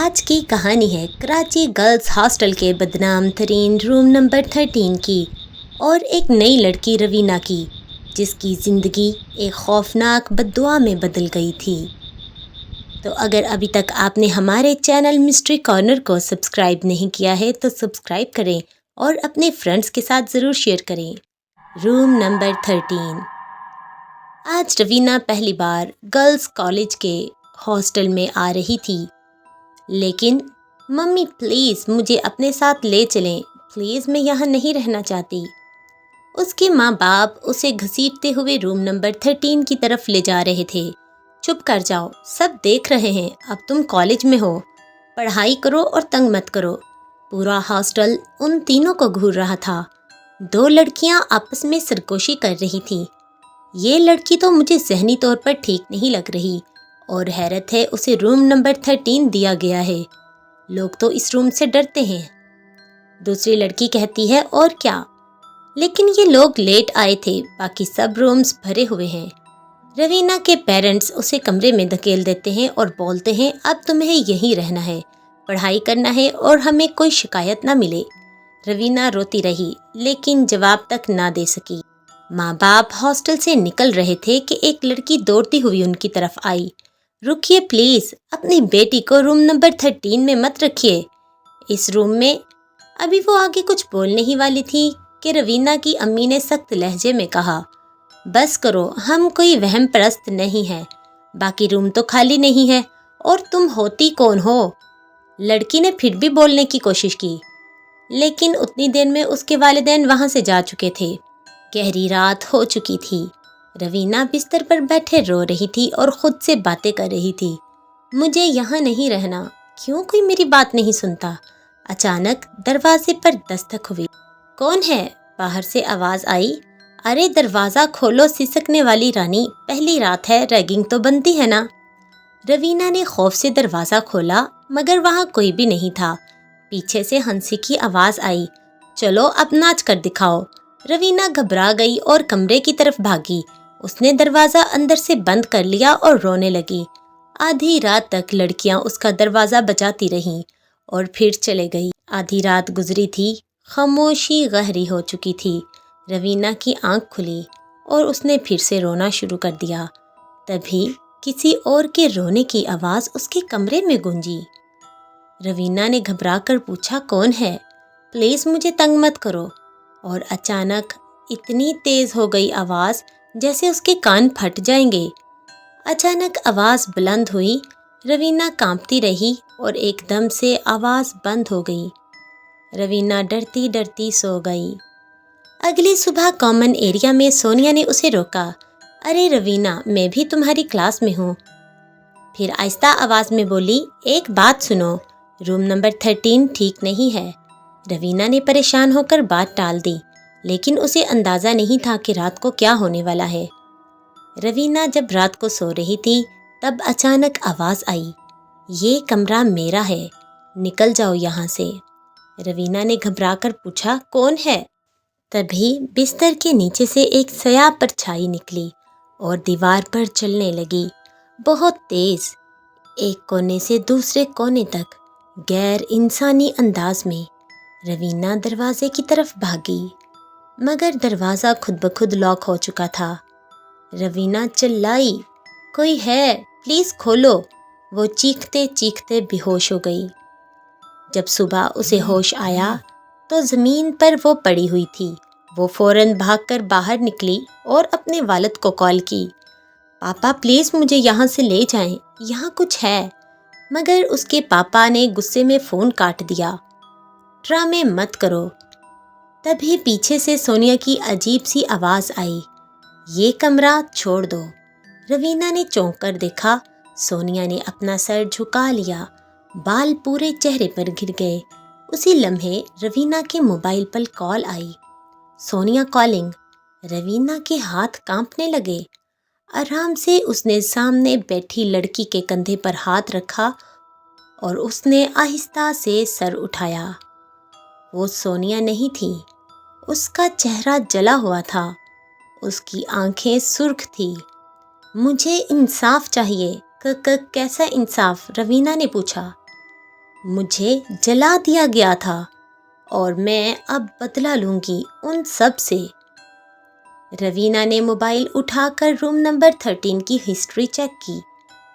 आज की कहानी है कराची गर्ल्स हॉस्टल के बदनाम तरीन रूम नंबर 13 की और एक नई लड़की रवीना की, जिसकी ज़िंदगी एक खौफनाक बद्दुआ में बदल गई थी। तो अगर अभी तक आपने हमारे चैनल मिस्ट्री कॉर्नर को सब्सक्राइब नहीं किया है तो सब्सक्राइब करें और अपने फ्रेंड्स के साथ ज़रूर शेयर करें। Room number 13। आज रवीना पहली बार गर्ल्स कॉलेज के हॉस्टल में आ रही थी। लेकिन मम्मी प्लीज़ मुझे अपने साथ ले चलें, प्लीज़ मैं यहाँ नहीं रहना चाहती। उसके माँ बाप उसे घसीटते हुए रूम नंबर 13 की तरफ ले जा रहे थे। चुप कर जाओ, सब देख रहे हैं, अब तुम कॉलेज में हो, पढ़ाई करो और तंग मत करो। पूरा हॉस्टल उन तीनों को घूर रहा था। दो लड़कियाँ आपस में सरगोशी कर रही थीं। ये लड़की तो मुझे ज़हनी तौर पर ठीक नहीं लग रही और हैरत है उसे रूम नंबर 13 दिया गया है। लोग तो इस रूम से डरते हैं। दूसरी लड़की कहती है और क्या, लेकिन ये लोग लेट आए थे, बाकी सब रूम्स भरे हुए हैं। रवीना के पेरेंट्स उसे कमरे में धकेल देते हैं और बोलते हैं अब तुम्हें यहीं रहना है, पढ़ाई करना है और हमें कोई शिकायत ना मिले। रवीना रोती रही लेकिन जवाब तक ना दे सकी। माँ बाप हॉस्टल से निकल रहे थे कि एक लड़की दौड़ती हुई उनकी तरफ आई। रुकिए प्लीज़, अपनी बेटी को रूम नंबर 13 में मत रखिए, इस रूम में। अभी वो आगे कुछ बोलने ही वाली थी कि रवीना की अम्मी ने सख्त लहजे में कहा, बस करो, हम कोई वहम परस्त नहीं हैं, बाकी रूम तो खाली नहीं है और तुम होती कौन हो। लड़की ने फिर भी बोलने की कोशिश की, लेकिन उतनी देर में उसके वालिदैन वहाँ से जा चुके थे। गहरी रात हो चुकी थी। रवीना बिस्तर पर बैठे रो रही थी और खुद से बातें कर रही थी। मुझे यहाँ नहीं रहना, क्यों कोई मेरी बात नहीं सुनता। अचानक दरवाजे पर दस्तक हुई। कौन है? बाहर से आवाज़ आई। अरे दरवाज़ा खोलो सिसकने वाली रानी, पहली रात है, रैगिंग तो बनती है ना। रवीना ने खौफ से दरवाज़ा खोला मगर वहाँ कोई भी नहीं था। पीछे से हंसी की आवाज़ आई, चलो अब नाच कर दिखाओ। रवीना घबरा गई और कमरे की तरफ भागी। उसने दरवाज़ा अंदर से बंद कर लिया और रोने लगी। आधी रात तक लड़कियां उसका दरवाज़ा बजाती रहीं और फिर चले गई। आधी रात गुजरी थी, खामोशी गहरी हो चुकी थी। रवीना की आंख खुली और उसने फिर से रोना शुरू कर दिया। तभी किसी और के रोने की आवाज़ उसके कमरे में गूंजी। रवीना ने घबरा कर पूछा, कौन है? प्लीज़ मुझे तंग मत करो। और अचानक इतनी तेज़ हो गई आवाज़ जैसे उसके कान फट जाएंगे। अचानक आवाज़ बुलंद हुई। रवीना कांपती रही और एकदम से आवाज़ बंद हो गई। रवीना डरती डरती सो गई। अगली सुबह कॉमन एरिया में सोनिया ने उसे रोका। अरे रवीना, मैं भी तुम्हारी क्लास में हूँ। फिर आहिस्ता आवाज़ में बोली, एक बात सुनो, रूम नंबर 13 ठीक नहीं है। रवीना ने परेशान होकर बात टाल दी, लेकिन उसे अंदाज़ा नहीं था कि रात को क्या होने वाला है। रवीना जब रात को सो रही थी तब अचानक आवाज़ आई, ये कमरा मेरा है, निकल जाओ यहाँ से। रवीना ने घबराकर पूछा, कौन है? तभी बिस्तर के नीचे से एक सया परछाई निकली और दीवार पर चलने लगी, बहुत तेज़, एक कोने से दूसरे कोने तक, गैर इंसानी अंदाज में। रवीना दरवाजे की तरफ भागी मगर दरवाज़ा खुद ब खुद लॉक हो चुका था। रवीना चिल्लाई, कोई है, प्लीज़ खोलो। वो चीखते चीखते बेहोश हो गई। जब सुबह उसे होश आया तो ज़मीन पर वो पड़ी हुई थी। वो फ़ौरन भागकर बाहर निकली और अपने वालिद को कॉल की, पापा प्लीज़ मुझे यहाँ से ले जाएं, यहाँ कुछ है। मगर उसके पापा ने गुस्से में फ़ोन काट दिया। ड्रामे मत करो। तभी पीछे से सोनिया की अजीब सी आवाज़ आई, ये कमरा छोड़ दो। रवीना ने चौंक कर देखा। सोनिया ने अपना सर झुका लिया, बाल पूरे चेहरे पर गिर गए। उसी लम्हे रवीना के मोबाइल पर कॉल आई। सोनिया कॉलिंग। रवीना के हाथ कांपने लगे। आराम से उसने सामने बैठी लड़की के कंधे पर हाथ रखा और उसने आहिस्ता से सर उठाया। वो सोनिया नहीं थी, उसका चेहरा जला हुआ था, उसकी आंखें सुर्ख थी। मुझे इंसाफ चाहिए। कैसा इंसाफ? रवीना ने पूछा। مجھے جلا دیا گیا تھا اور میں اب بدلہ لوں گی ان سب سے۔ روینہ نے موبائل اٹھا کر روم نمبر 13 کی ہسٹری چیک کی۔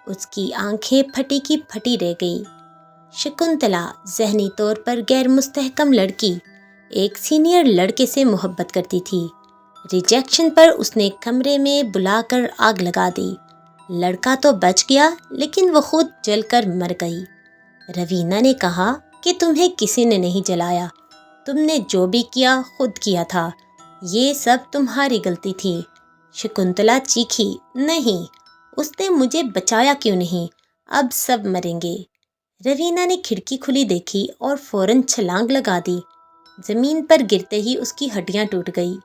اس کی آنکھیں پھٹی کی پھٹی رہ گئی۔ شکنتلا ذہنی طور پر غیر مستحکم لڑکی ایک سینئر لڑکے سے محبت کرتی تھی۔ ریجیکشن پر اس نے کمرے میں بلا کر آگ لگا دی۔ لڑکا تو بچ گیا لیکن وہ خود جل کر مر گئی۔ روینہ نے کہا کہ تمہیں کسی نے نہیں جلایا، تم نے جو بھی کیا خود کیا تھا، یہ سب تمہاری غلطی تھی۔ شکنتلا چیخی، نہیں، اس نے مجھے بچایا کیوں نہیں، اب سب مریں گے۔ روینہ نے کھڑکی کھلی دیکھی اور فوراً چھلانگ لگا دی۔ زمین پر گرتے ہی اس کی ہڈیاں ٹوٹ گئی۔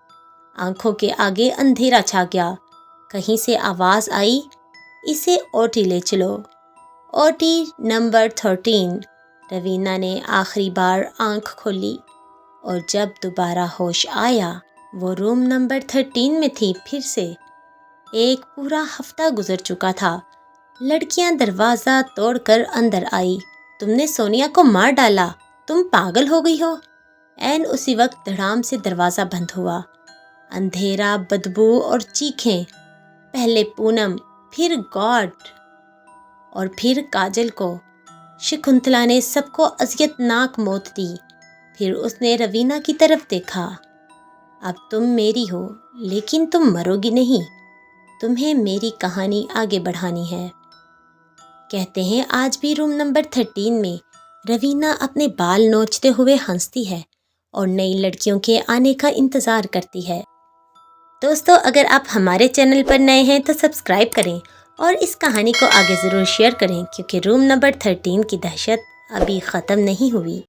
آنکھوں کے آگے اندھیرا چھا گیا۔ کہیں سے آواز آئی، اسے اوٹی لے چلو۔ اوٹی نمبر 13۔ روینہ نے آخری بار آنکھ کھولی اور جب دوبارہ ہوش آیا وہ روم نمبر 13 میں تھی۔ پھر سے ایک پورا ہفتہ گزر چکا تھا۔ لڑکیاں دروازہ توڑ کر اندر آئی۔ تم نے سونیا کو مار ڈالا، تم پاگل ہو گئی ہو۔ عین اسی وقت دھڑام سے دروازہ بند ہوا۔ اندھیرا، بدبو اور چیخیں، پہلے پونم، پھر گاڈ اور پھر کاجل کو۔ شکنتلا نے سب کو اذیت ناک موت دی۔ پھر اس نے روینہ کی طرف دیکھا۔ اب تم میری ہو لیکن تم مرو گی نہیں، تمہیں میری کہانی آگے بڑھانی ہے۔ کہتے ہیں آج بھی روم نمبر 13 میں روینہ اپنے بال نوچتے ہوئے ہنستی ہے اور نئی لڑکیوں کے آنے کا انتظار کرتی ہے۔ دوستو، اگر آپ ہمارے چینل پر نئے ہیں تو سبسکرائب کریں اور اس کہانی کو آگے ضرور شیئر کریں، کیونکہ روم نمبر 13 کی دہشت ابھی ختم نہیں ہوئی۔